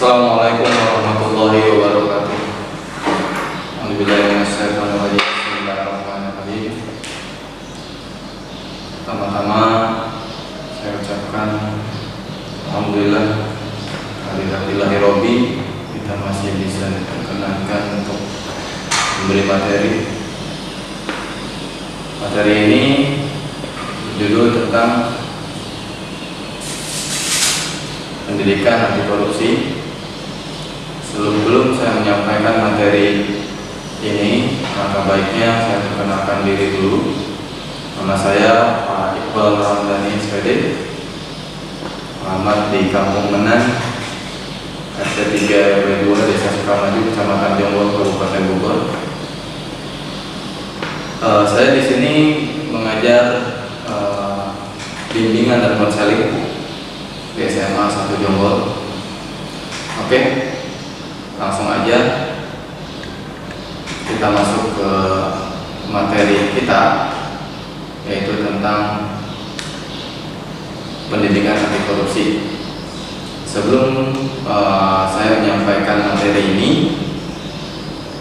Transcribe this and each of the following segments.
Assalamualaikum warahmatullahi wabarakatuh. Alhamdulillahirrahmanirrahim. Bismillahirrahmanirrahim. Pertama-tama saya ucapkan alhamdulillah alhamdulillahi robbi, kita masih bisa diperkenankan untuk memberi materi. Materi ini judul tentang pendidikan anti korupsi. Sebelum saya menyampaikan materi ini, maka baiknya saya perkenalkan diri dulu. Nama saya Pak Iqbal Ramdhani SPD, alamat di Kampung Menan, RT 3 RW 2 Desa Sukamaju, Kecamatan Jonggol, Kabupaten Bogor. Saya di sini mengajar bimbingan dan konseling di SMA 1 Jonggol. Oke, langsung aja kita masuk ke materi kita, yaitu tentang pendidikan anti korupsi. Sebelum saya menyampaikan materi ini,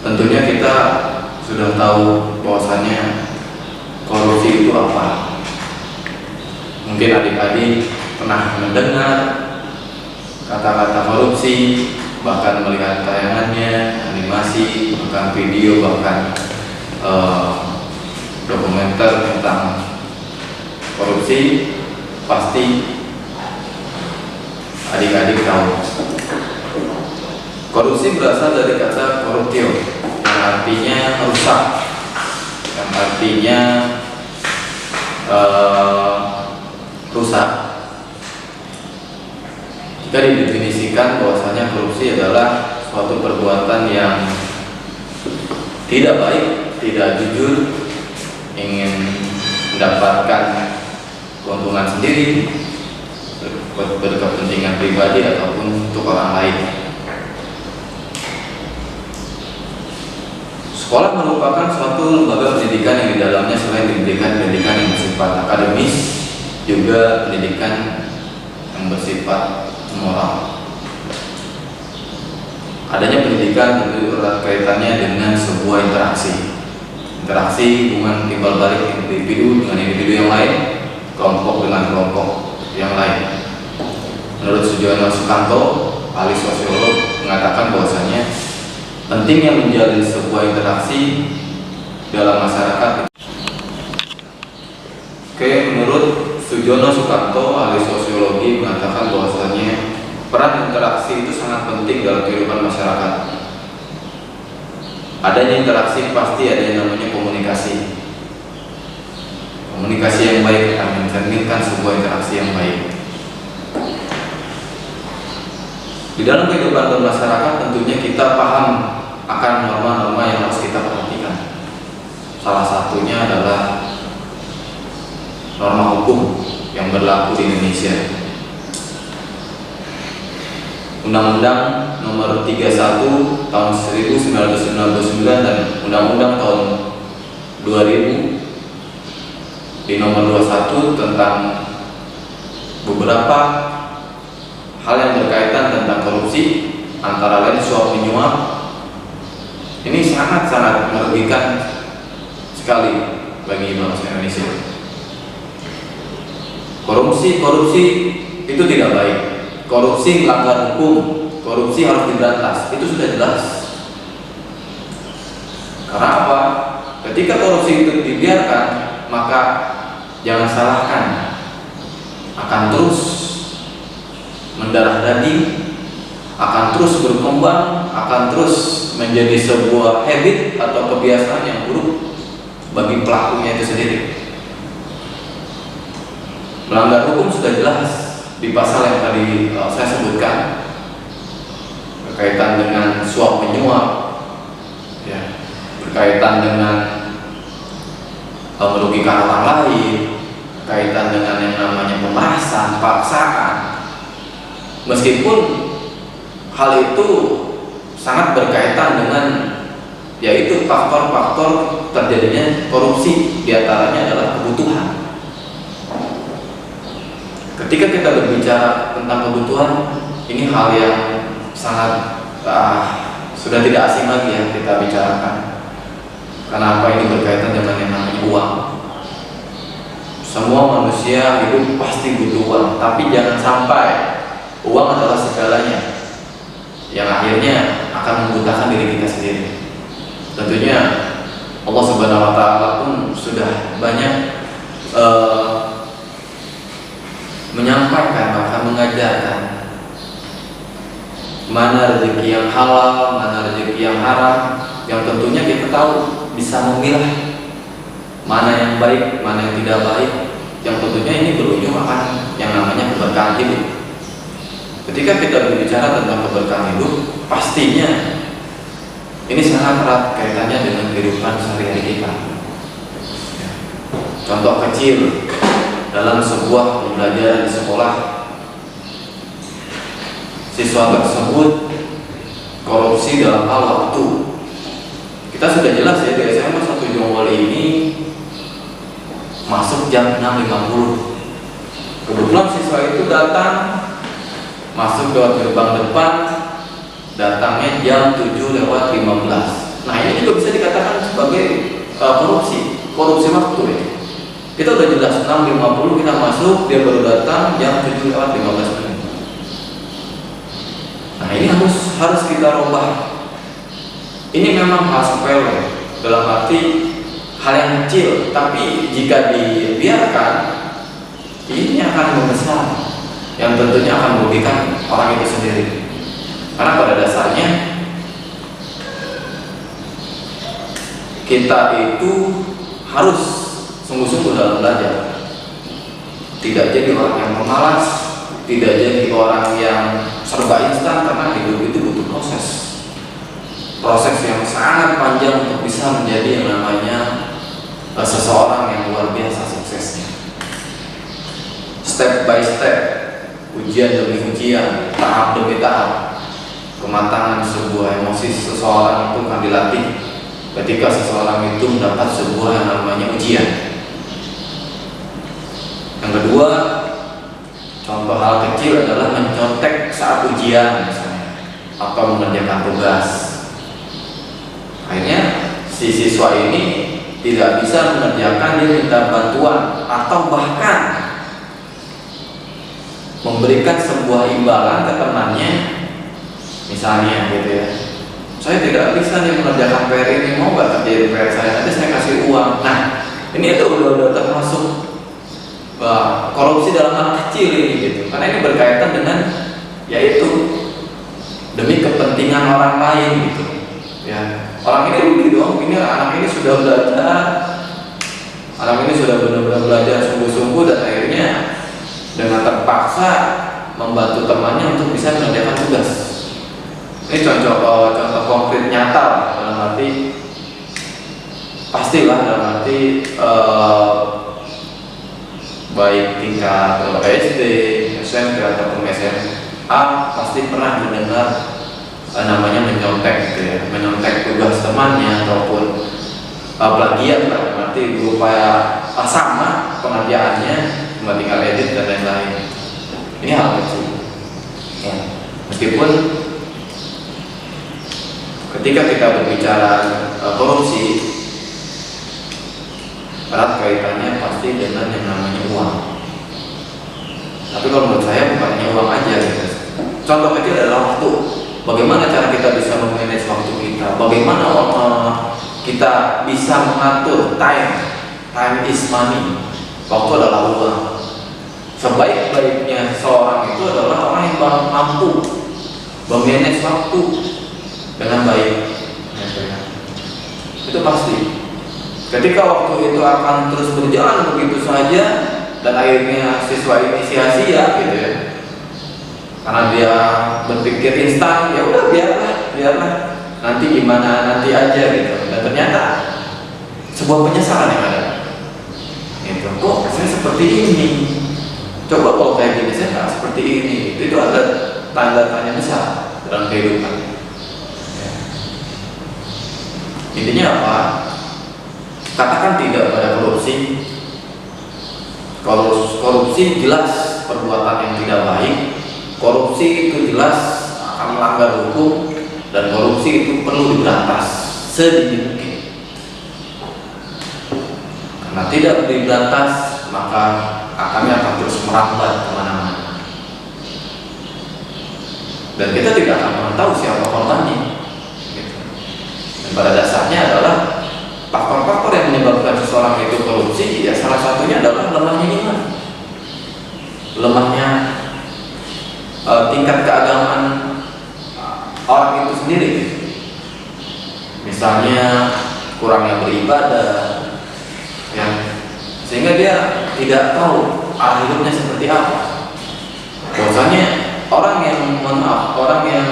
tentunya kita sudah tahu bahwasannya korupsi itu apa. Mungkin adik-adik pernah mendengar kata-kata korupsi, bahkan melihat tayangannya, animasi, bahkan video, bahkan dokumenter tentang korupsi. Pasti adik-adik tahu. Korupsi berasal dari kata corruptio, yang artinya rusak, yang artinya rusak. Jika didefinisikan bahwasanya korupsi adalah suatu perbuatan yang tidak baik, tidak jujur, ingin mendapatkan keuntungan sendiri, berkepentingan pribadi ataupun untuk orang lain. Sekolah merupakan suatu lembaga pendidikan yang di dalamnya selain pendidikan yang bersifat akademis, juga pendidikan yang bersifat moral. Adanya pendidikan tentu erat kaitannya dengan sebuah interaksi hubungan timbal balik individu dengan individu yang lain, kelompok dengan kelompok yang lain. Menurut Sujono Sukanto, ahli sosiolog, mengatakan bahwasanya pentingnya menjalin sebuah interaksi dalam masyarakat. Oke, menurut Sujono Sukanto, ahli sosiologi, mengatakan bahwasanya peran interaksi itu sangat penting dalam kehidupan masyarakat. Adanya interaksi pasti ada yang namanya komunikasi. Komunikasi yang baik akan mencerminkan sebuah interaksi yang baik. Di dalam kehidupan bermasyarakat tentunya kita paham akan norma-norma yang harus kita perhatikan. Salah satunya adalah norma hukum yang berlaku di Indonesia. Undang-Undang Nomor 31 Tahun 1999 dan Undang-Undang Tahun 2000 di Nomor 21 tentang beberapa hal yang berkaitan tentang korupsi, antara lain suap menyuap. Ini sangat-sangat merugikan sekali bagi bangsa Indonesia. Korupsi itu tidak baik. Korupsi melanggar hukum, korupsi harus diberantas. Itu sudah jelas. Karena apa? Ketika korupsi itu dibiarkan, maka jangan salahkan, akan terus mendarah daging, akan terus berkembang, akan terus menjadi sebuah habit atau kebiasaan yang buruk bagi pelakunya itu sendiri. Melanggar hukum sudah jelas di pasal yang tadi saya sebutkan, berkaitan dengan suap menyuap, ya, berkaitan dengan merugikan orang lain, berkaitan dengan yang namanya pemerasan, paksaan. Meskipun hal itu sangat berkaitan dengan yaitu faktor-faktor terjadinya korupsi, diantaranya adalah kebutuhan. Ketika kita berbicara tentang kebutuhan, ini hal yang sangat sudah tidak asing lagi ya kita bicarakan. Kenapa ini berkaitan dengan yang namanya uang? Semua manusia hidup pasti butuh uang, tapi jangan sampai uang adalah segalanya yang akhirnya akan membutakan diri kita sendiri. Tentunya Allah Subhanahu wa Ta'ala pun sudah banyak menyampaikan, bahkan mengajarkan mana rezeki yang halal, mana rezeki yang haram, yang tentunya kita tahu bisa memilah mana yang baik, mana yang tidak baik, yang tentunya ini berujung akan yang namanya keberkahan hidup. Ketika kita berbicara tentang keberkahan hidup, pastinya ini sangat erat kaitannya dengan kehidupan sehari-hari kita. Contoh kecil dalam sebuah pembelajaran di sekolah, siswa tersebut korupsi dalam hal waktu. Kita sudah jelas ya, di SMA 1 Jonggol ini masuk jam 6.50. Kebetulan siswa itu datang masuk lewat gerbang depan, datangnya jam 7:15. Nah, ini juga bisa dikatakan sebagai korupsi waktu ya. Kita udah jelas 6.50 kita masuk, dia baru datang jam 7:15. Nah, ini harus kita rubah. Ini memang hal sepele, dalam arti hal yang kecil, tapi jika dibiarkan ini akan membesar, yang tentunya akan merugikan orang itu sendiri. Karena pada dasarnya kita itu harus sungguh-sungguh dalam belajar, tidak jadi orang yang pemalas, tidak jadi orang yang serba instan, karena hidup itu butuh proses yang sangat panjang untuk bisa menjadi yang namanya seseorang yang luar biasa suksesnya. Step by step, ujian demi ujian, tahap demi tahap, kematangan sebuah emosi seseorang itu akan dilatih ketika seseorang itu mendapat sebuah yang namanya ujian. Yang kedua, contoh hal kecil adalah mencontek saat ujian misalnya, atau mengerjakan tugas. Akhirnya si siswa ini tidak bisa mengerjakan, dia minta bantuan atau bahkan memberikan sebuah imbalan ke temannya, misalnya gitu ya, saya tidak bisa nih mengerjakan PR ini, mau nggak kerjain PR saya, nanti saya kasih uang. Nah, ini itu udah termasuk korupsi dalam hal kecil ini gitu, karena ini berkaitan dengan yaitu demi kepentingan orang lain gitu ya. Orang ini rugi dong, ini anak ini sudah belajar, anak ini sudah benar-benar belajar sungguh-sungguh, dan akhirnya dengan terpaksa membantu temannya untuk bisa mengerjakan tugas. Ini contoh konkret nyata lah, dalam arti pastilah, dalam arti baik tingkat SD, SMP ataupun SMA pasti pernah mendengar namanya menyontek gitu ya, menyontek tugas temannya ataupun plagiat lah, berarti berupaya sama pengerjaannya, cuma tinggal edit dan lain-lain. Ini hal kecil ya. Meskipun ketika kita berbicara korupsi, erat kaitannya pasti dengan yang namanya uang. Tapi kalau menurut saya bukan hanya uang aja gitu. Contoh kecil adalah waktu. Bagaimana cara kita bisa memanage waktu kita? Bagaimana kita bisa mengatur time is money. Waktu adalah uang. Sebaik-baiknya seorang itu adalah orang yang mampu memanage waktu dengan baik. Itu pasti. Ketika waktu itu akan terus berjalan begitu saja, dan akhirnya siswa ini sia-sia gitu ya, karena dia berpikir instan, ya udah biarlah nanti gimana nanti aja gitu, dan ternyata sebuah penyesalan yang ada. Itu kok saya seperti ini, coba kalau kayak gini saya nggak seperti ini. Itu ada tanda tanya besar dalam kehidupan ya. Intinya apa? Katakan tidak pada korupsi. Korupsi jelas perbuatan yang tidak baik. Korupsi itu jelas akan melanggar hukum, dan korupsi itu perlu diberantas sedini mungkin. Karena tidak diberantas, maka kami akan terus merambat kemana-mana, dan kita tidak akan pernah tahu siapa korbannya. Dan pada dasarnya adalah faktor-faktor yang menyebabkan seseorang itu korupsi, ya salah satunya adalah lemahnya iman, lemahnya tingkat keagamaan orang itu sendiri. Misalnya kurangnya beribadah, ya, sehingga dia tidak tahu arah hidupnya seperti apa. Bahwasanya orang yang orang yang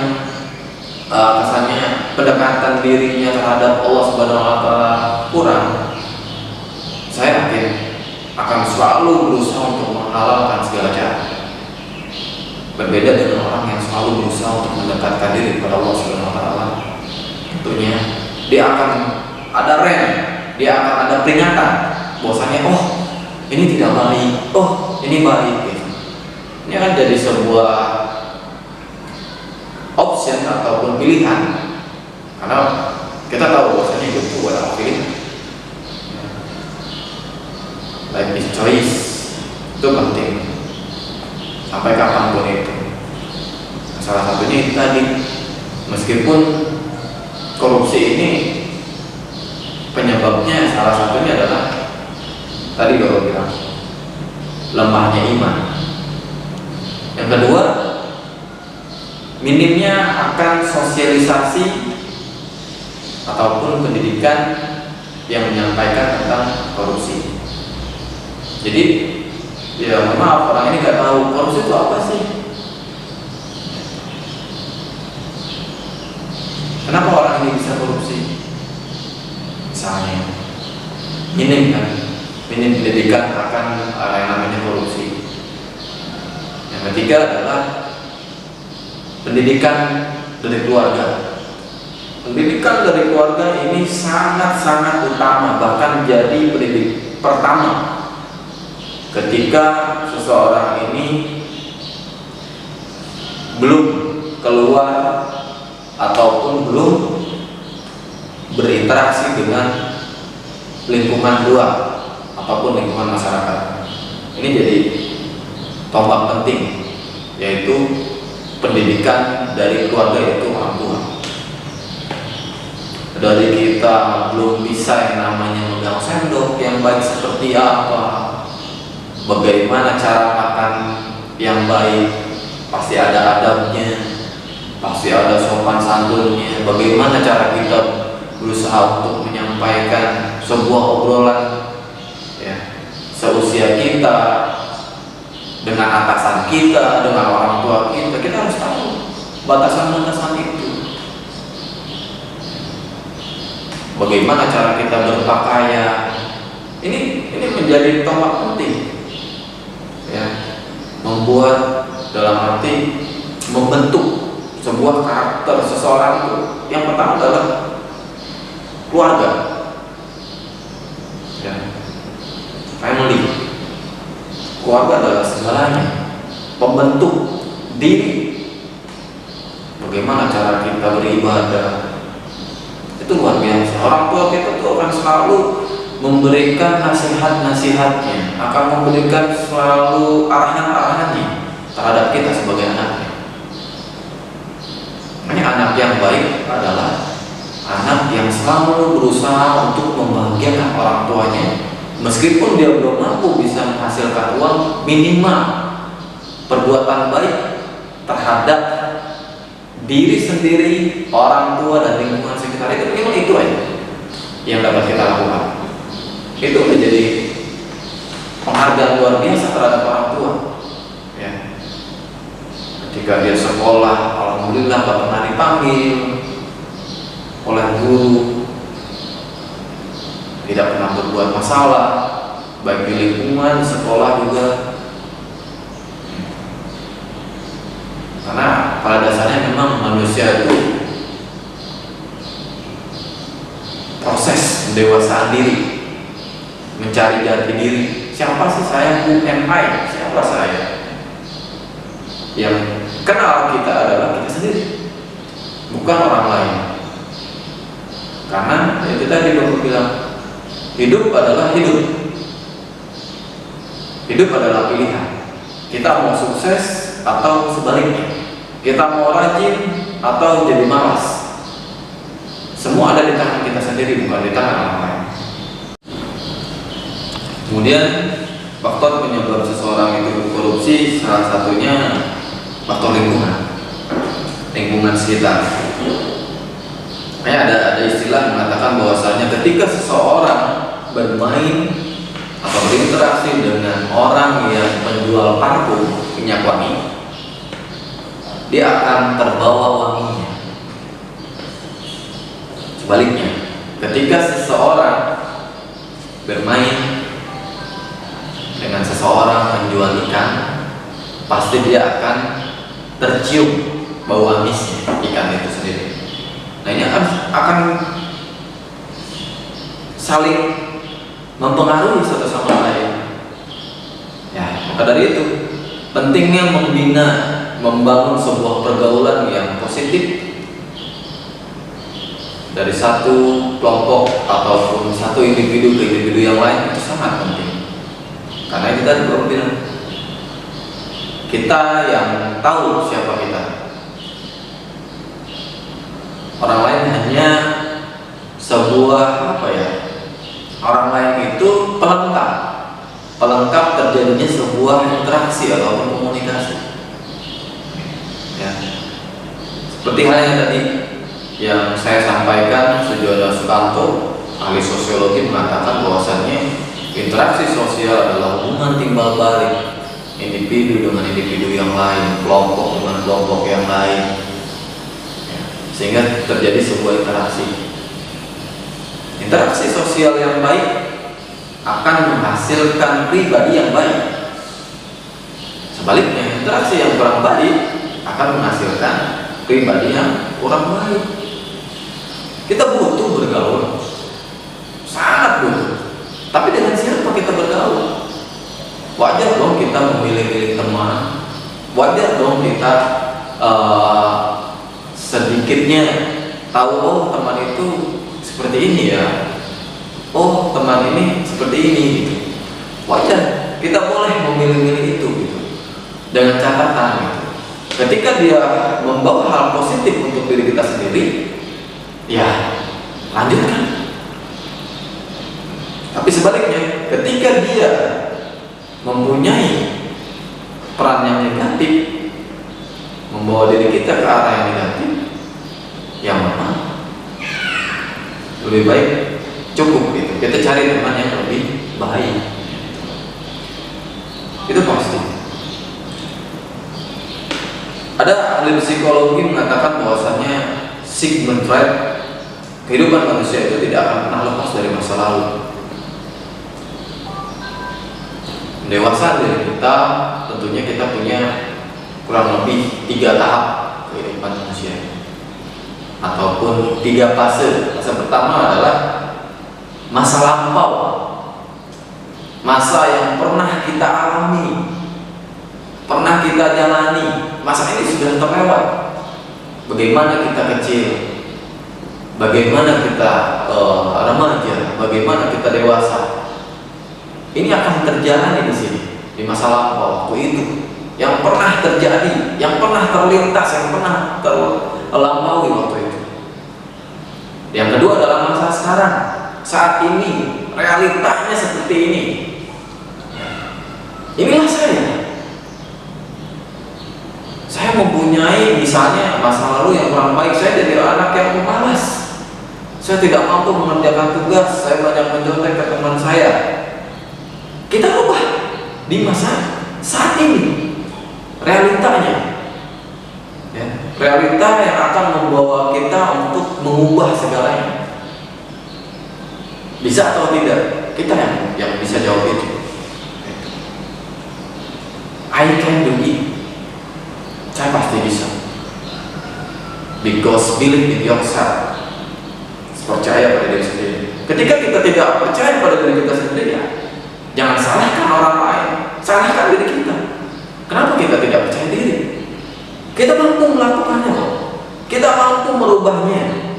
kesannya pendekatan dirinya terhadap Allah Subhanahu wa taala kurang, saya yakin akan selalu berusaha untuk menghalalkan segala cara. Berbeda dengan orang yang selalu berusaha untuk mendekatkan diri kepada Allah Subhanahu wa taala. Tentunya dia akan ada rem, dia akan ada peringatan bahwasanya oh, ini tidak baik, oh, ini baik gitu. Ini akan jadi sebuah option ataupun pilihan, karena kita tahu bahwasanya itu adalah pilihan. Life is choice, itu penting sampai kapanpun itu. Salah satunya itu tadi, meskipun korupsi ini penyebabnya salah satunya adalah tadi baru bilang lemahnya iman. Yang kedua, minimnya akan sosialisasi ataupun pendidikan yang menyampaikan tentang korupsi. Jadi ya maaf, orang ini nggak tahu korupsi itu apa sih. Kenapa orang ini bisa korupsi? Misalnya minim pendidikan akan yang namanya korupsi. Yang ketiga adalah pendidikan dari keluarga. Pendidikan dari keluarga ini sangat-sangat utama, bahkan jadi pendidik pertama ketika seseorang ini belum keluar ataupun belum berinteraksi dengan lingkungan luar ataupun lingkungan masyarakat. Ini jadi tombak penting, yaitu pendidikan dari keluarga, yaitu orang tua. Dari kita belum bisa yang namanya megang sendok yang baik seperti apa, bagaimana cara makan yang baik, pasti ada adabnya, pasti ada sopan santunnya, bagaimana cara kita berusaha untuk menyampaikan sebuah obrolan ya, seusia kita dengan atasan kita, dengan orang tua kita. Kita harus tahu batasan-batasan itu. Bagaimana cara kita berpakaian, ini menjadi tombak penting ya, membuat dalam arti membentuk sebuah karakter seseorang itu. Yang pertama adalah keluarga ya, family. Keluarga adalah segalanya, pembentuk diri. Bagaimana cara kita beribadah, itu luar biasa. Orang tua kita tuh akan selalu memberikan nasihat-nasihatnya, akan memberikan selalu arahan-arahannya terhadap kita sebagai anaknya. Makanya anak yang baik adalah anak yang selalu berusaha untuk membahagiakan orang tuanya, meskipun dia belum mampu bisa menghasilkan uang, minimal perbuatan baik terhadap diri sendiri, orang tua, dan lingkungan sekitar itu. Minimal itu aja yang dapat kita lakukan. Itu menjadi penghargaan luar biasa terhadap orang tua ya. Ketika dia sekolah, alhamdulillah gak pernah dipanggil oleh guru, tidak pernah berbuat masalah, baik di lingkungan, di sekolah juga. Karena pada dasarnya memang manusia itu proses pendewasaan diri, mencari jati diri. Siapa sih saya? Who am I? Siapa saya? Yang Karena Allah kita adalah kita sendiri, bukan orang lain. Karena itu tadi Bapak bilang, hidup adalah hidup. Hidup adalah pilihan. Kita mau sukses atau sebaliknya. Kita mau rajin atau jadi malas. Semua ada di tangan kita sendiri, bukan di tangan orang lain. Kemudian faktor penyebab seseorang itu korupsi salah satunya faktor lingkungan sekitar. Ada istilah mengatakan bahwasanya ketika seseorang bermain atau berinteraksi dengan orang yang menjual parfum minyak wangi, dia akan terbawa wanginya. Sebaliknya, ketika seseorang bermain dengan seseorang menjual ikan, pasti dia akan tercium bau amisnya ikan itu sendiri. Nah, ini akan saling mempengaruhi satu sama lain. Ya, maka dari itu pentingnya membangun sebuah pergaulan yang positif dari satu kelompok ataupun satu individu ke individu yang lain, itu sangat penting. Karena kita bilang, kita yang tahu siapa kita. Orang lain hanya sebuah orang lain itu pelengkap terjadinya sebuah interaksi ataupun komunikasi. Ya. Seperti halnya tadi yang saya sampaikan, Sujono Sukanto, ahli sosiologi, mengatakan bahwasannya interaksi sosial adalah hubungan timbal balik individu dengan individu yang lain, kelompok dengan kelompok yang lain, sehingga terjadi sebuah interaksi sosial yang baik akan menghasilkan pribadi yang baik. Sebaliknya, interaksi yang kurang baik akan menghasilkan pribadi yang kurang baik. Kita butuh bergaul, sangat butuh. Tapi dengan siapa kita bergaul? Wajar dong kita memilih-milih teman. Wajar dong kita sedikitnya tahu, oh teman itu seperti ini ya, oh teman ini seperti ini gitu. Wajar, kita boleh memilih-milih itu gitu. Dengan catatan gitu, ketika dia membawa hal positif untuk diri kita sendiri, ya lanjutkan. Tapi sebaliknya, ketika dia mempunyai peran yang negatif, membawa diri kita ke arah yang negatif, yang mana lebih baik cukup gitu. Kita cari teman yang lebih baik. Itu pasti. Ada ahli psikologi mengatakan bahwasannya Sigmund Freud, kehidupan manusia itu tidak akan pernah lepas dari masa lalu. Dewasa dari kita, tentunya kita punya kurang lebih 3 tahap kehidupan manusia, ataupun 3 fase. Fase pertama adalah masa lampau, masa yang pernah kita alami, pernah kita jalani. Masa ini sudah terlewat. Bagaimana kita kecil, bagaimana kita remaja, bagaimana kita dewasa. Ini akan terjalani di sini, di masa lampau waktu itu, yang pernah terjadi, yang pernah terlintas, yang pernah terlampaui waktu itu. Yang kedua adalah masa sekarang, saat ini, realitanya seperti ini. Inilah saya mempunyai misalnya masa lalu yang kurang baik. Saya jadi anak yang pemalas, saya tidak mampu mengerjakan tugas, saya banyak mencontek ke teman saya. Kita ubah di masa saat ini, realitanya, ya, realita yang akan membawa kita untuk mengubah segalanya. Bisa atau tidak? Kita yang bisa jawab itu. I can do it. Saya pasti bisa. Because believe in yourself. Percaya pada diri sendiri. Ketika kita tidak percaya pada diri kita sendiri, ya, jangan salahkan orang lain, salahkan diri kita. Kenapa kita tidak percaya diri? Kita mampu melakukannya loh. Kita mampu merubahnya.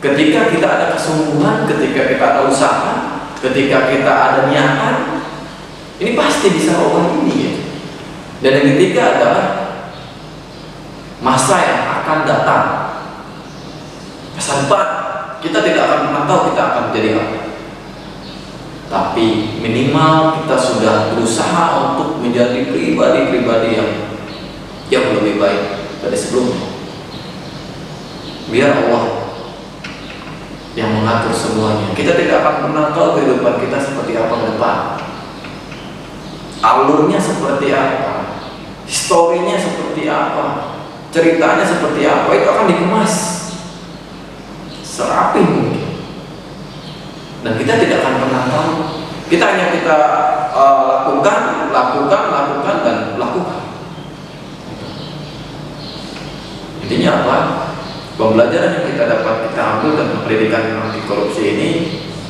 Ketika kita ada kesungguhan, ketika kita ada usaha, ketika kita ada niatan, ini pasti bisa ubah ini ya. Dan yang ketiga adalah masa yang akan datang. Masa depan kita tidak akan pernah tahu kita akan menjadi apa. Tapi minimal kita sudah berusaha untuk menjadi pribadi-pribadi yang lebih baik dari sebelumnya. Biar Allah yang mengatur semuanya. Kita tidak akan pernah tahu kehidupan kita seperti apa ke depan. Alurnya seperti apa, historinya seperti apa, ceritanya seperti apa, itu akan dikemas serapi mungkin. Dan kita tidak akan pernah tahu. Kita hanya lakukan dan lakukan. Intinya apa? Pembelajaran yang kita dapat kita ambil tentang pendidikan anti korupsi ini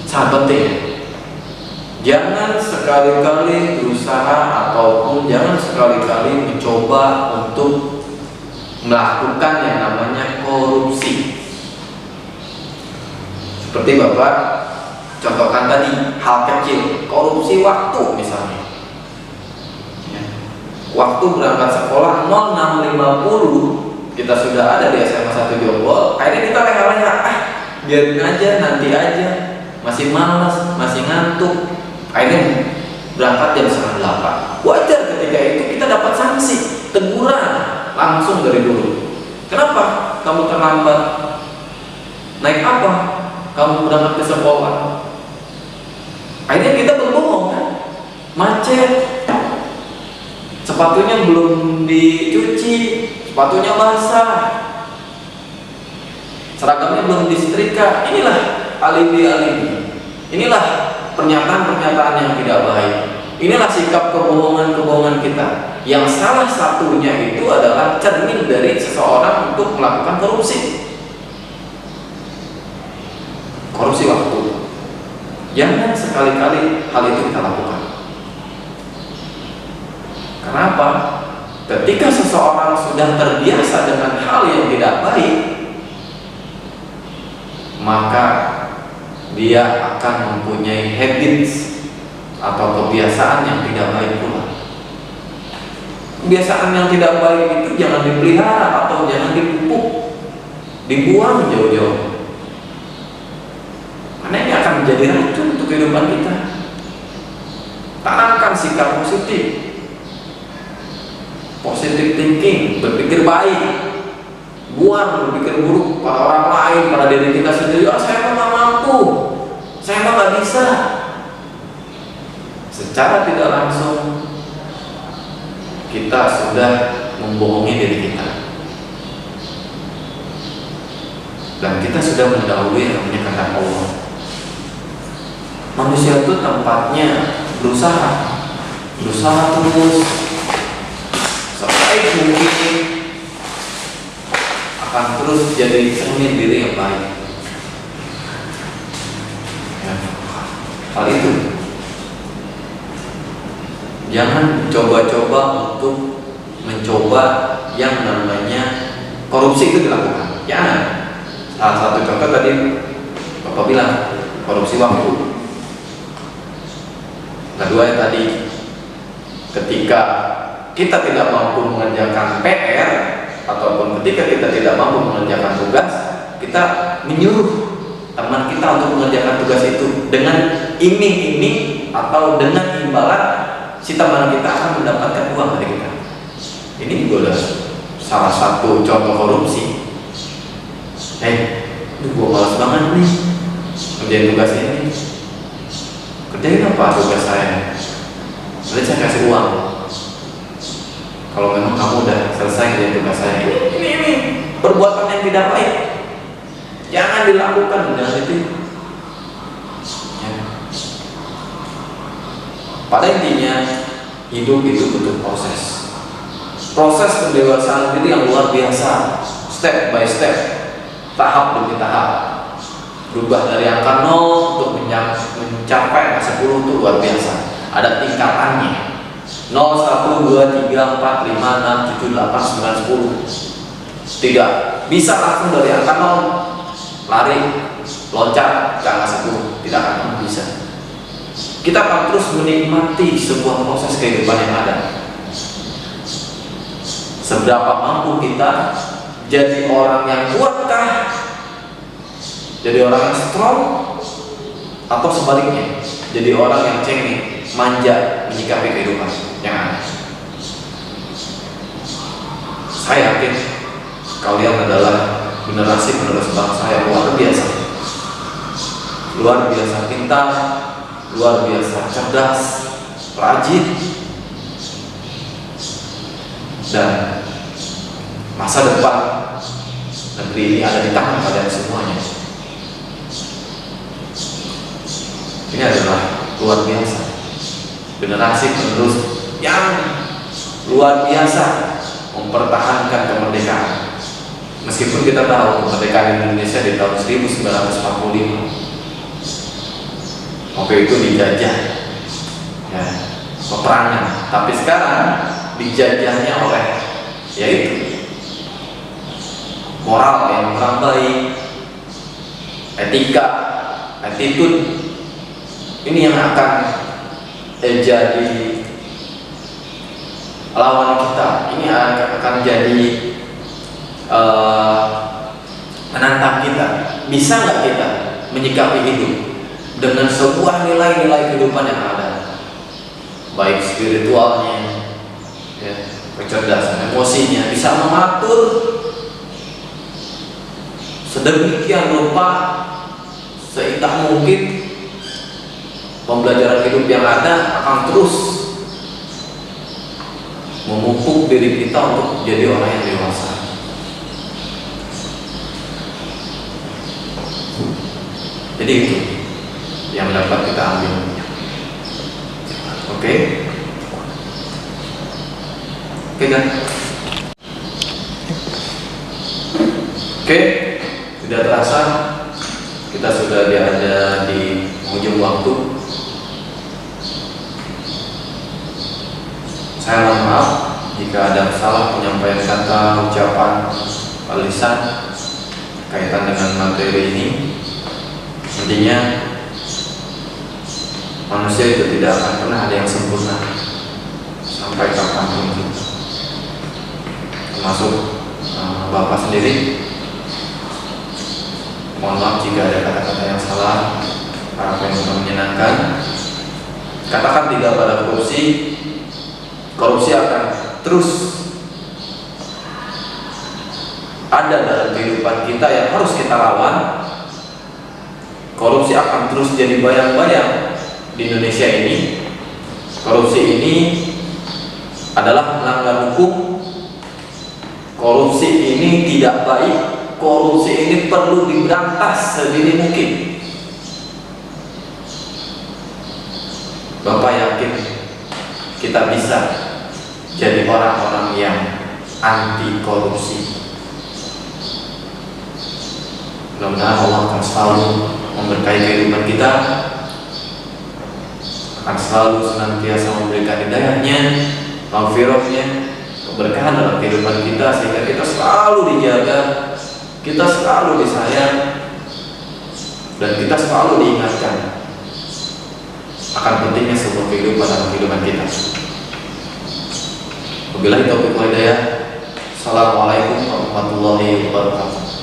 sangat penting. Jangan sekali-kali berusaha ataupun jangan sekali-kali mencoba untuk melakukan yang namanya korupsi. Seperti Bapak contohkan tadi, hal kecil, korupsi waktu misalnya. Waktu berangkat sekolah 06.50 kita sudah ada di SMA 1 Jombol, akhirnya kita leha-leha, biarin aja, nanti aja, masih malas, masih ngantuk, akhirnya berangkat jam 9:30. Wajar ketika itu kita dapat sanksi, teguran langsung dari dulu. Kenapa kamu terlambat? Naik apa? Kamu berangkat ke sekolah. Akhirnya kita berbohong kan? Macet, sepatunya belum dicuci, sepatunya basah, seragamnya belum disetrika. Inilah alibi-alibi. Inilah pernyataan-pernyataan yang tidak baik. Inilah sikap kebohongan-kebohongan kita. Yang salah satunya itu adalah cermin dari seseorang untuk melakukan korupsi. Korupsi waktu. Jangan sekali-kali hal itu kita lakukan. Kenapa? Ketika seseorang sudah terbiasa dengan hal yang tidak baik, maka dia akan mempunyai habits atau kebiasaan yang tidak baik pula. Kebiasaan yang tidak baik itu jangan dipelihara atau jangan dipupuk, dibuang jauh-jauh. Karena ini akan menjadi racun untuk kehidupan kita. Tanamkan sikap positif. Positive thinking, berpikir baik, buang berpikir buruk pada orang lain, pada diri kita sendiri. Saya emang gak mampu, saya emang gak bisa. Secara tidak langsung kita sudah membohongi diri kita, dan kita sudah mendahului yang namanya kehendak Allah. Manusia itu tempatnya berusaha terus sebaik mungkin akan terus jadi cermin diri yang baik. Ya. Hal itu jangan coba-coba untuk mencoba yang namanya korupsi itu dilakukan. Jangan. Salah satu contoh tadi Bapak bilang korupsi waktu. Kedua yang tadi, ketika kita tidak mampu mengerjakan PR ataupun ketika kita tidak mampu mengerjakan tugas, kita menyuruh teman kita untuk mengerjakan tugas itu dengan iming-iming atau dengan imbalan si teman kita akan mendapatkan uang dari kita. Ini juga salah satu contoh korupsi. Gue malas banget nih kerjain tugas ini. Kerjain apa tugas saya? Nanti saya kasih uang. Kalau memang kamu udah selesai kerjain tugas saya. Ini perbuatan yang tidak baik. Jangan dilakukan dengan itu. Ya. Pada intinya hidup itu butuh proses. Proses pendewasaan diri yang luar biasa, step by step, tahap demi tahap. Berubah dari angka 0 untuk mencapai angka 10 itu luar biasa. Ada tingkatannya. 0, 1, 2, 3, 4, 5, 6, 7, 8, 9, 10. Tidak bisa langsung dari angka 0 lari, loncat ke angka 1. Tidak akan bisa. Kita akan terus menikmati sebuah proses kehidupan yang ada. Seberapa mampu kita jadi orang yang kuatkah, jadi orang yang strong, atau sebaliknya jadi orang yang cengeng, manja menyikapi kehidupan yang ada. Saya yakin kalian adalah generasi penerus bangsa yang luar biasa, luar biasa pintar, luar biasa cerdas, rajin, dan masa depan negeri ini ada di tangan kalian semuanya. Ini adalah luar biasa, generasi penerus yang luar biasa mempertahankan kemerdekaan. Meskipun kita tahu kemerdekaan Indonesia di tahun 1945 waktu itu dijajah, ya, peperangan. Tapi sekarang dijajahnya oleh yaitu moral yang kurang baik, etika, attitude. Ini yang akan jadi lawan kita. Ini akan jadi menantang kita. Bisa nggak kita menyikapi hidup dengan sebuah nilai-nilai kehidupan yang ada, baik spiritualnya, ya, kecerdasan emosinya, bisa mengatur sedemikian rupa seindah mungkin. Pembelajaran hidup yang ada akan terus memupuk diri kita untuk jadi orang yang dewasa. Jadi itu yang dapat kita ambil. Oke? Oke kan? Oke, tidak terasa kita sudah ada di ujung waktu. Saya mohon maaf jika ada salah penyampaian kata, ucapan, lisan kaitan dengan materi ini. Intinya manusia itu tidak akan pernah ada yang sempurna sampai kapanpun kita, termasuk Bapak sendiri. Mohon maaf jika ada kata-kata yang salah, apa yang tidak menyenangkan. Katakan tidak pada korupsi. Korupsi akan terus ada dalam kehidupan kita yang harus kita lawan. Korupsi akan terus jadi bayang-bayang di Indonesia ini. Korupsi ini adalah melanggar hukum. Korupsi ini tidak baik. Korupsi ini perlu diberantas sedini mungkin. Bapak yakin kita bisa jadi orang-orang yang anti korupsi. Mudah-mudahan Allah akan selalu memberkahi kehidupan kita, akan selalu senantiasa memberikan hidayahnya, maghfirahnya, keberkahan dalam kehidupan kita, sehingga kita selalu dijaga, kita selalu disayang, dan kita selalu diingatkan akan pentingnya sebuah kehidupan dalam kehidupan kita. Wabillahi taufiq wal hidayah. Assalamualaikum warahmatullahi wabarakatuh.